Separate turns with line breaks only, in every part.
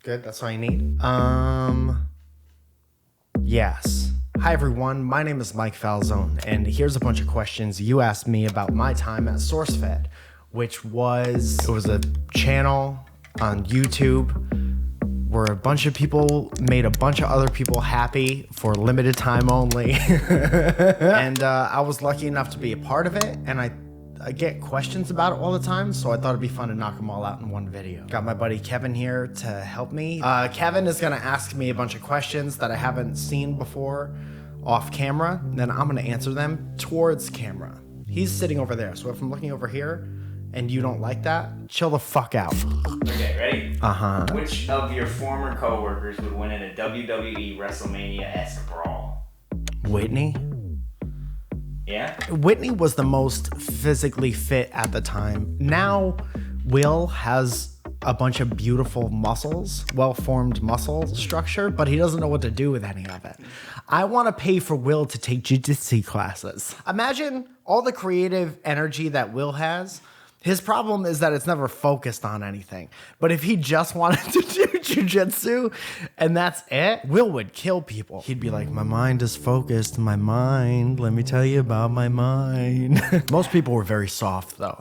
Good, that's all you need. Yes. Hi everyone, my name is Mike Falzone, and here's a bunch of questions you asked me about my time at Sourcefed, which was a channel on YouTube where a bunch of people made a bunch of other people happy for limited time only. And I was lucky enough to be a part of it, and I get questions about it all the time, so I thought it'd be fun to knock them all out in one video. Got my buddy Kevin here to help me. Kevin is gonna ask me a bunch of questions that I haven't seen before off camera, and then I'm gonna answer them towards camera. He's sitting over there, so if I'm looking over here and you don't like that, chill the fuck out.
Okay, ready?
Uh-huh.
Which of your former coworkers would win in a WWE WrestleMania-esque brawl?
Whitney?
Yeah?
Whitney was the most physically fit at the time. Now, Will has a bunch of beautiful muscles, well-formed muscle structure, but he doesn't know what to do with any of it. I want to pay for Will to take jiu-jitsu classes. Imagine all the creative energy that Will has. His problem is that it's never focused on anything. But if he just wanted to do jiu-jitsu and that's it, Will would kill people. He'd be like, my mind is focused, my mind. Let me tell you about my mind. Most people were very soft though.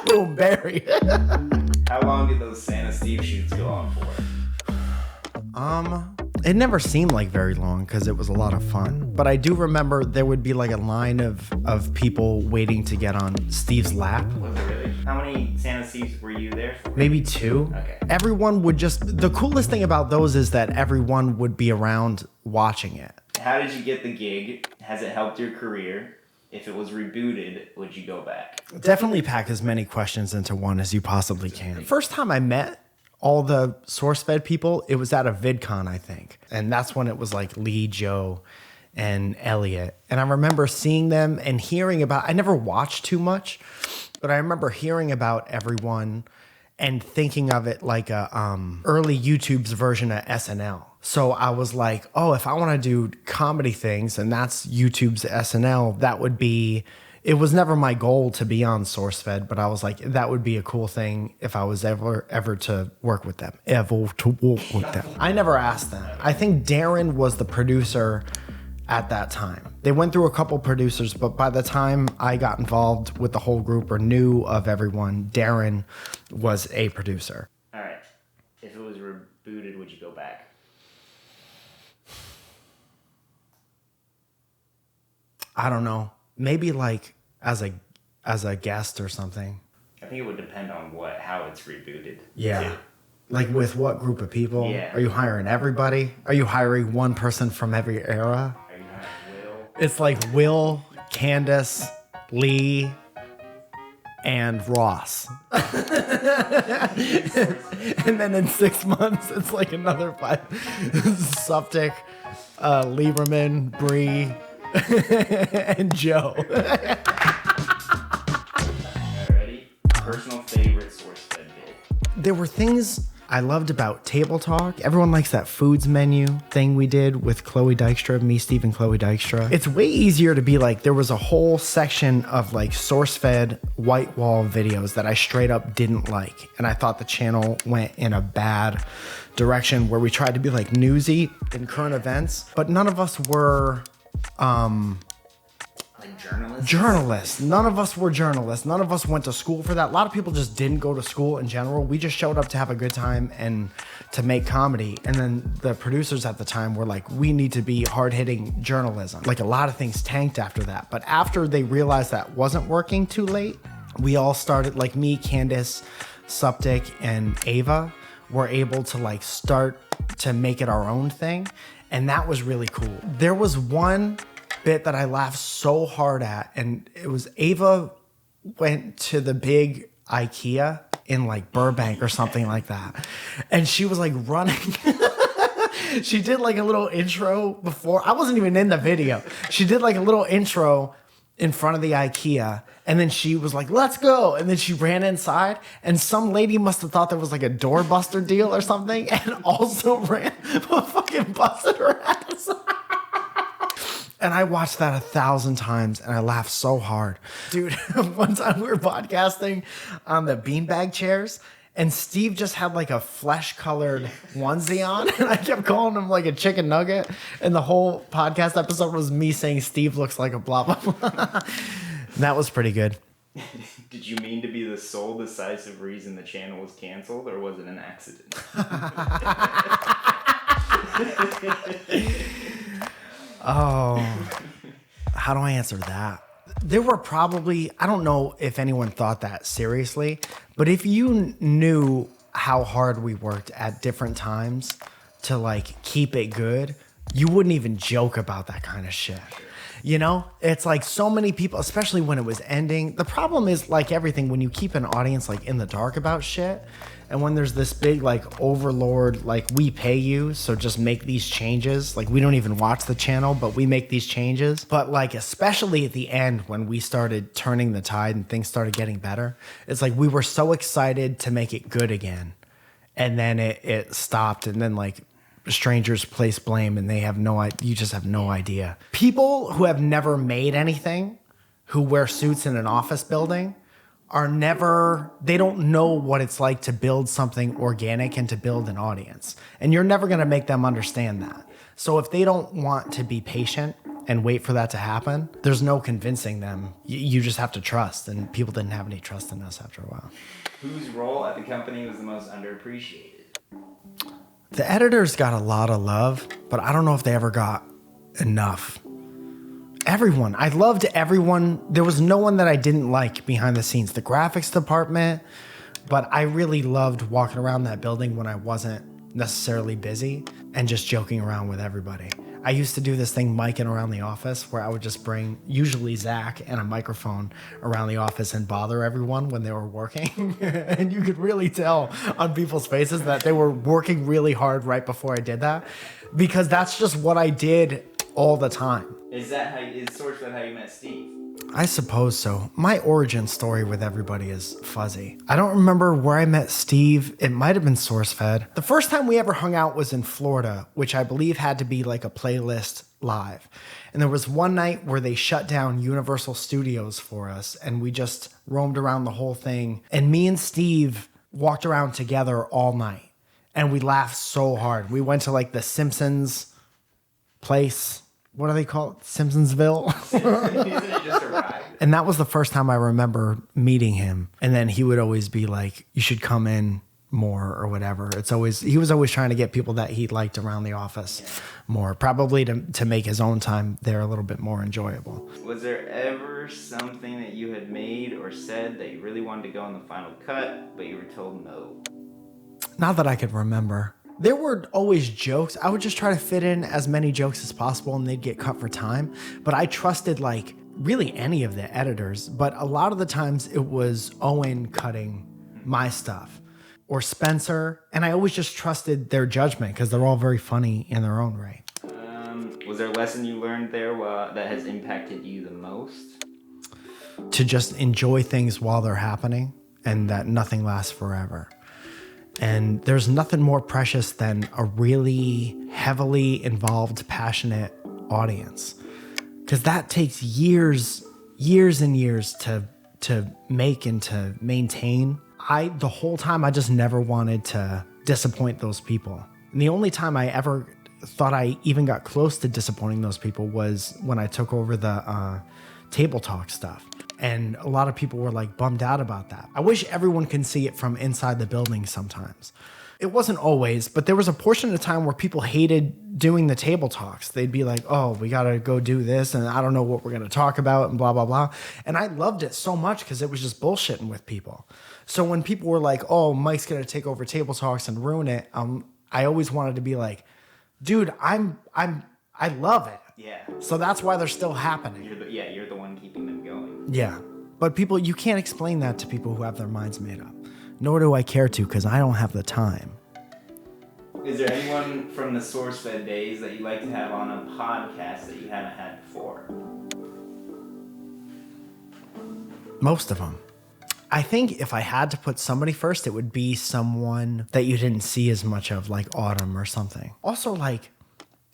Boom, Barry.
How long did those Santa Steve shoots go on for?
It never seemed like very long because it was a lot of fun. But I do remember there would be like a line of people waiting to get on Steve's lap.
Was it really? How many Santa Steves were you there for?
Maybe 2.
Okay.
Everyone would the coolest thing about those is that everyone would be around watching it.
How did you get the gig? Has it helped your career? If it was rebooted, would you go back?
Definitely pack as many questions into one as you possibly can. First time I met all the Sourcefed people, it was at a VidCon, I think. And that's when it was like Lee, Joe, and Elliot. And I remember seeing them and hearing about, I never watched too much, but I remember hearing about everyone and thinking of it like a early YouTube's version of SNL. So I was like, oh, if I want to do comedy things and that's YouTube's SNL, that would be, it was never my goal to be on Sourcefed, but I was like, that would be a cool thing if I was ever to work with them. I never asked them. I think Darren was the producer at that time. They went through a couple producers, but by the time I got involved with the whole group or knew of everyone, Darren was a producer.
All right. If it was rebooted, would you go back?
I don't know. Maybe like as a guest or something.
I think it would depend on how it's rebooted.
Yeah.
Too.
Like with what group of people?
Yeah.
Are you hiring everybody? Are you hiring one person from every era?
Are you hiring Will?
It's like Will, Candace, Lee, and Ross. And then in 6 months, it's like another 5. Suptic, Lieberman, Bree, and Joe.
Ready? Personal favorite Sourcefed bit.
There were things I loved about Table Talk. Everyone likes that foods menu thing we did with Chloe Dykstra, me, Steve, and Chloe Dykstra. It's way easier to be like, there was a whole section of like Sourcefed white wall videos that I straight up didn't like. And I thought the channel went in a bad direction where we tried to be like newsy in current events, but none of us were
Like journalists?
Journalists. None of us were journalists. None of us went to school for that. A lot of people just didn't go to school in general. We just showed up to have a good time and to make comedy. And then the producers at the time were like, we need to be hard-hitting journalism. Like a lot of things tanked after that. But after they realized that wasn't working too late, we all started, like me, Candace, Suptic, and Ava were able to like start to make it our own thing. And that was really cool. There was one bit that I laughed so hard at, and it was Ava went to the big IKEA in like Burbank or something like that. And she was like running. She did like a little intro before. I wasn't even in the video. She did like a little intro in front of the IKEA, and then she was like, let's go. And then she ran inside, and some lady must have thought there was like a doorbuster deal or something, and also ran, but fucking busted her ass. And I watched that 1,000 times and I laughed so hard. Dude, one time we were podcasting on the beanbag chairs and Steve just had like a flesh-colored onesie on and I kept calling him like a chicken nugget. And the whole podcast episode was me saying Steve looks like a blah, blah, blah. That was pretty good.
Did you mean to be the sole decisive reason the channel was canceled, or was it an accident?
Oh, how do I answer that? There were probably, I don't know if anyone thought that seriously, but if you knew how hard we worked at different times to like keep it good, you wouldn't even joke about that kind of shit. You know, it's like so many people, especially when it was ending. The problem is like everything, when you keep an audience like in the dark about shit, and when there's this big like overlord, like we pay you, so just make these changes. Like we don't even watch the channel, but we make these changes. But like, especially at the end when we started turning the tide and things started getting better, it's like we were so excited to make it good again. And then it stopped, and then like, strangers place blame and they have no idea. You just have no idea. People who have never made anything, who wear suits in an office building, they don't know what it's like to build something organic and to build an audience. And you're never going to make them understand that. So if they don't want to be patient and wait for that to happen, there's no convincing them. You just have to trust. And people didn't have any trust in us after a while.
Whose role at the company was the most underappreciated?
The editors got a lot of love, but I don't know if they ever got enough. Everyone. I loved everyone. There was no one that I didn't like behind the scenes. The graphics department, but I really loved walking around that building when I wasn't necessarily busy and just joking around with everybody. I used to do this thing micing around the office where I would just bring usually Zach and a microphone around the office and bother everyone when they were working. And you could really tell on people's faces that they were working really hard right before I did that, because that's just what I did all the time.
Is Sourcefed how you met Steve?
I suppose so. My origin story with everybody is fuzzy. I don't remember where I met Steve. It might have been Sourcefed. The first time we ever hung out was in Florida, which I believe had to be like a playlist live. And there was one night where they shut down Universal Studios for us, and we just roamed around the whole thing. And me and Steve walked around together all night, and we laughed so hard. We went to like the Simpsons place. What do they call it? Simpsonsville?
Isn't it just a ride?
And that was the first time I remember meeting him. And then he would always be like, you should come in more or whatever. He was always trying to get people that he liked around the office more, probably to make his own time there a little bit more enjoyable.
Was there ever something that you had made or said that you really wanted to go in the final cut, but you were told no?
Not that I could remember. There were always jokes. I would just try to fit in as many jokes as possible and they'd get cut for time. But I trusted like really any of the editors. But a lot of the times it was Owen cutting my stuff or Spencer. And I always just trusted their judgment because they're all very funny in their own right.
Was there a lesson you learned there that has impacted you the most?
To just enjoy things while they're happening and that nothing lasts forever. And there's nothing more precious than a really heavily involved, passionate audience. Because that takes years and years to make and to maintain. The whole time, I just never wanted to disappoint those people. And the only time I ever thought I even got close to disappointing those people was when I took over the Table Talk stuff. And a lot of people were like bummed out about that. I wish everyone can see it from inside the building sometimes. It wasn't always, but there was a portion of the time where people hated doing the table talks. They'd be like, oh, we got to go do this, and I don't know what we're going to talk about, and blah, blah, blah. And I loved it so much because it was just bullshitting with people. So when people were like, oh, Mike's going to take over table talks and ruin it, I always wanted to be like, dude, I love it.
Yeah.
So that's why they're still happening.
You're the one keeping them going.
Yeah. But people, you can't explain that to people who have their minds made up. Nor do I care to, because I don't have the time.
Is there anyone from the Sourcefed days that you'd like to have on a podcast that you haven't had before?
Most of them. I think if I had to put somebody first, it would be someone that you didn't see as much of, like Autumn or something. Also, like,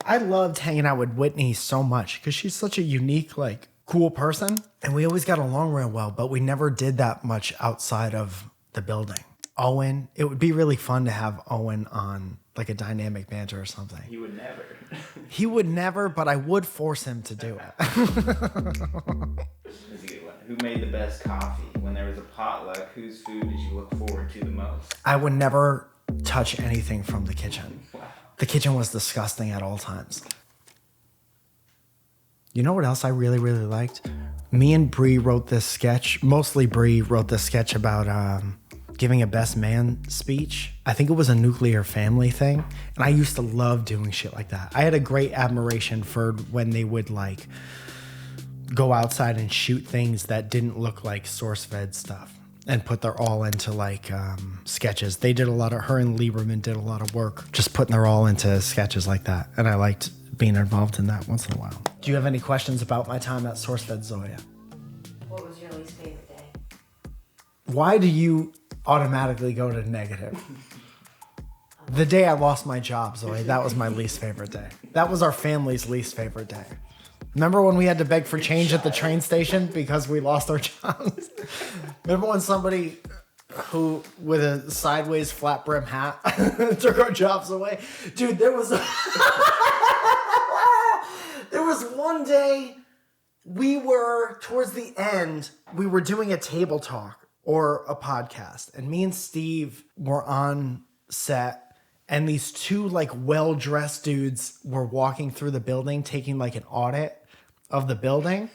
I loved hanging out with Whitney so much because she's such a unique, like, cool person. And we always got along real well, but we never did that much outside of the building. Owen, it would be really fun to have Owen on like a dynamic banter or something.
He would never.
He would never, but I would force him to do it.
That's a good one. Who made the best coffee? When there was a potluck, whose food did you look forward to the most?
I would never touch anything from the kitchen.
Wow.
The kitchen was disgusting at all times. You know what else I really, really liked? Me and Bree wrote this sketch. Mostly Bree wrote this sketch about giving a best man speech. I think it was a nuclear family thing. And I used to love doing shit like that. I had a great admiration for when they would like go outside and shoot things that didn't look like Sourcefed stuff and put their all into like sketches. They did a lot of, her and Lieberman did a lot of work just putting their all into sketches like that. And I liked being involved in that once in a while. Do you have any questions about my time at Sourcefed, Zoya?
What was your least favorite day?
Why do you automatically go to negative? The day I lost my job, Zoe, that was my least favorite day. That was our family's least favorite day. Remember when we had to beg for change at the train station because we lost our jobs? Remember when somebody who with a sideways flat brim hat took our jobs away? Dude, there was one day we were towards the end, we were doing a table talk or a podcast, and me and Steve were on set, and these two like well-dressed dudes were walking through the building taking like an audit of the building,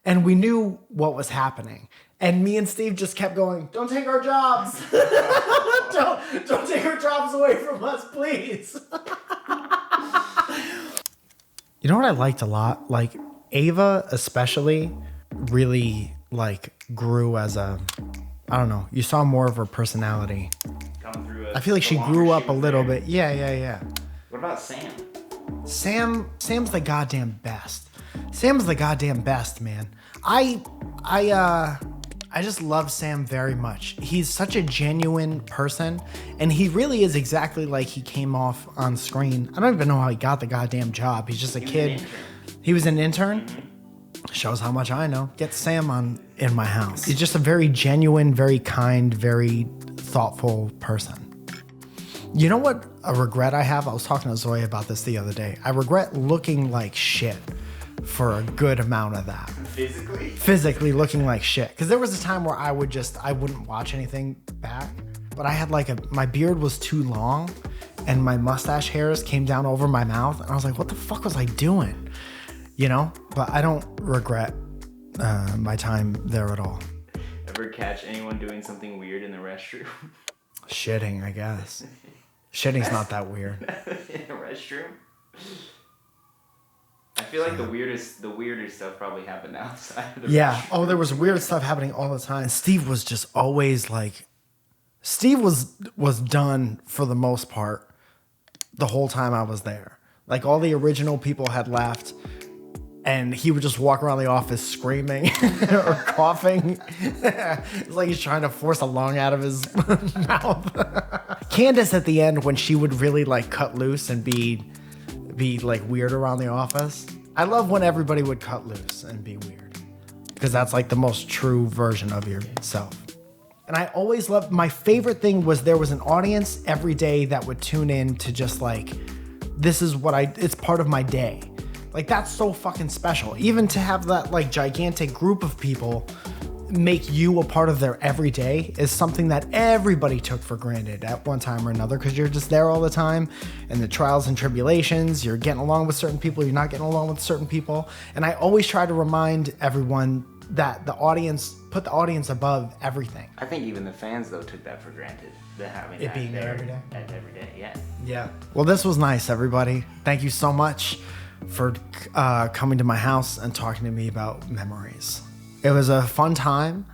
and we knew what was happening. And me and Steve just kept going, "Don't take our jobs. don't take our jobs away from us, please." You know what I liked a lot? Like Ava especially really like grew as a, I don't know, you saw more of her personality.
Come through
I feel like she grew up a little bit. Yeah.
What about Sam?
Sam's the goddamn best. Sam's the goddamn best, man. I just love Sam very much. He's such a genuine person, and he really is exactly like he came off on screen. I don't even know how he got the goddamn job. He's just a kid. He was an intern. Mm-hmm. Shows how much I know. Get Sam in my house. He's just a very genuine, very kind, very thoughtful person. You know what a regret I have? I was talking to Zoe about this the other day. I regret looking like shit for a good amount of that. Physically looking like shit. Because there was a time where I wouldn't watch anything back. But I had my beard was too long and my mustache hairs came down over my mouth. And I was like, what the fuck was I doing? You know? But I don't regret my time there at all.
Ever catch anyone doing something weird in the restroom?
Shitting, I guess. Shitting's not that weird.
In a restroom? I feel like the weirder stuff probably happened outside of the restroom.
Oh, there was weird stuff happening all the time. Steve was just always like, Steve was done for the most part the whole time I was there. Like all the original people had left, and he would just walk around the office screaming or coughing. It's like he's trying to force a lung out of his mouth. Candace at the end, when she would really like cut loose and be like weird around the office. I love when everybody would cut loose and be weird, because that's like the most true version of yourself. And I always loved, my favorite thing was there was an audience every day that would tune in to just like, this is what it's part of my day. Like that's so fucking special. Even to have that like gigantic group of people make you a part of their everyday is something that everybody took for granted at one time or another, because you're just there all the time, and the trials and tribulations, you're getting along with certain people, you're not getting along with certain people. And I always try to remind everyone that put the audience above everything.
I think even the fans though took that for granted.
It being there every day.
Every day, yeah.
Yeah. Well, this was nice, everybody. Thank you so much for coming to my house and talking to me about memories. It was a fun time,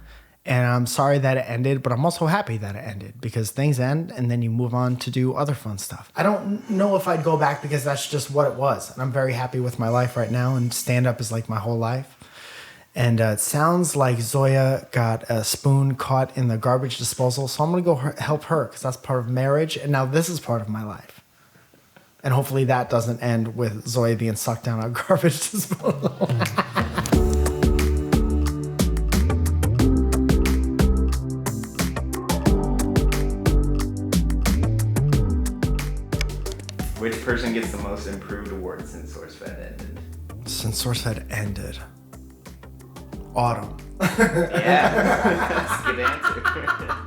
and I'm sorry that it ended, but I'm also happy that it ended, because things end and then you move on to do other fun stuff. I don't know if I'd go back, because that's just what it was. And I'm very happy with my life right now, and stand-up is like my whole life. And it sounds like Zoya got a spoon caught in the garbage disposal, so I'm going to go help her, because that's part of marriage, and now this is part of my life. And hopefully that doesn't end with Zoe being sucked down a garbage disposal.
Which person gets the most improved award since Sourcefed ended?
Since Sourcefed ended. Autumn.
Yeah, that's a good answer.